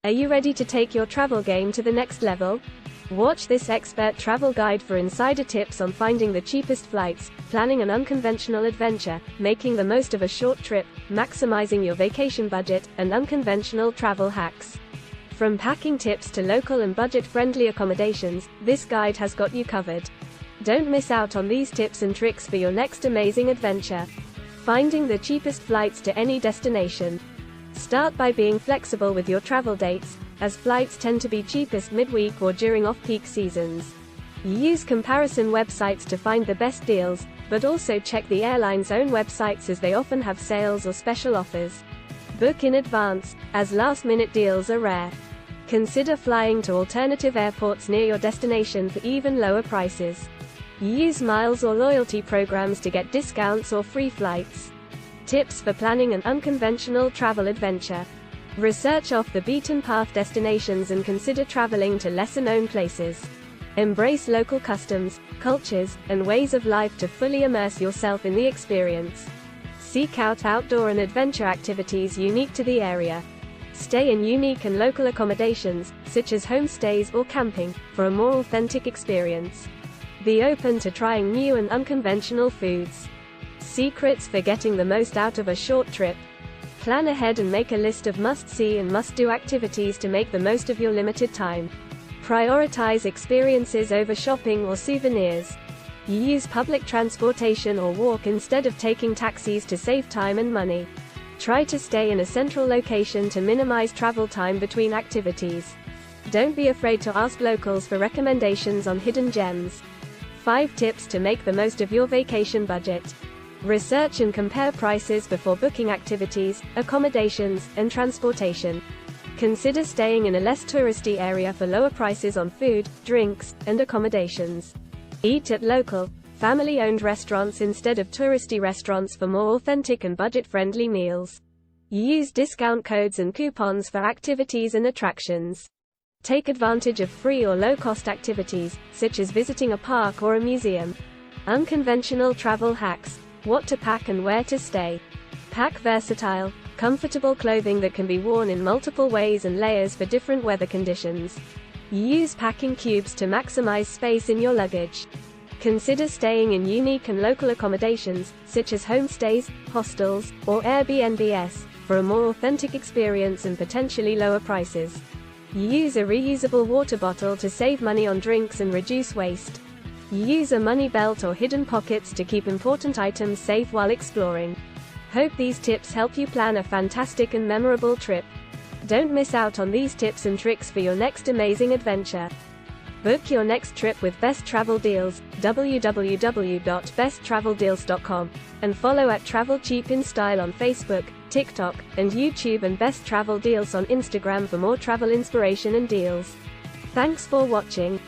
Are you ready to take your travel game to the next level? Watch this expert travel guide for insider tips on finding the cheapest flights, planning an unconventional adventure, making the most of a short trip, maximizing your vacation budget, and unconventional travel hacks. From packing tips to local and budget-friendly accommodations, this guide has got you covered. Don't miss out on these tips and tricks for your next amazing adventure. Finding the cheapest flights to any destination. Start by being flexible with your travel dates, as flights tend to be cheapest midweek or during off-peak seasons. Use comparison websites to find the best deals, but also check the airline's own websites as they often have sales or special offers. Book in advance, as last-minute deals are rare. Consider flying to alternative airports near your destination for even lower prices. Use miles or loyalty programs to get discounts or free flights. Tips for planning an unconventional travel adventure. Research off the beaten path destinations and consider traveling to lesser-known places. Embrace local customs, cultures, and ways of life to fully immerse yourself in the experience. Seek out outdoor and adventure activities unique to the area. Stay in unique and local accommodations, such as homestays or camping, for a more authentic experience. Be open to trying new and unconventional foods. Secrets for getting the most out of a short trip. Plan ahead and make a list of must-see and must-do activities to make the most of your limited time. Prioritize experiences over shopping or souvenirs. Use public transportation or walk instead of taking taxis to save time and money. Try to stay in a central location to minimize travel time between activities. Don't be afraid to ask locals for recommendations on hidden gems. 5 tips to make the most of your vacation budget. Research and compare prices before booking activities, accommodations, and transportation. Consider staying in a less touristy area for lower prices on food, drinks, and accommodations. Eat at local, family-owned restaurants instead of touristy restaurants for more authentic and budget-friendly meals. Use discount codes and coupons for activities and attractions. Take advantage of free or low-cost activities, such as visiting a park or a museum. Unconventional travel hacks. What to pack and where to stay. Pack versatile, comfortable clothing that can be worn in multiple ways and layers for different weather conditions. Use packing cubes to maximize space in your luggage. Consider staying in unique and local accommodations, such as homestays, hostels, or Airbnbs, for a more authentic experience and potentially lower prices. Use a reusable water bottle to save money on drinks and reduce waste. Use a money belt or hidden pockets to keep important items safe while exploring. Hope these tips help you plan a fantastic and memorable trip. Don't miss out on these tips and tricks for your next amazing adventure. Book your next trip with Best Travel Deals, www.besttraveldeals.com, and follow at Travel Cheap in Style on Facebook, TikTok, and YouTube, and Best Travel Deals on Instagram for more travel inspiration and deals. Thanks for watching.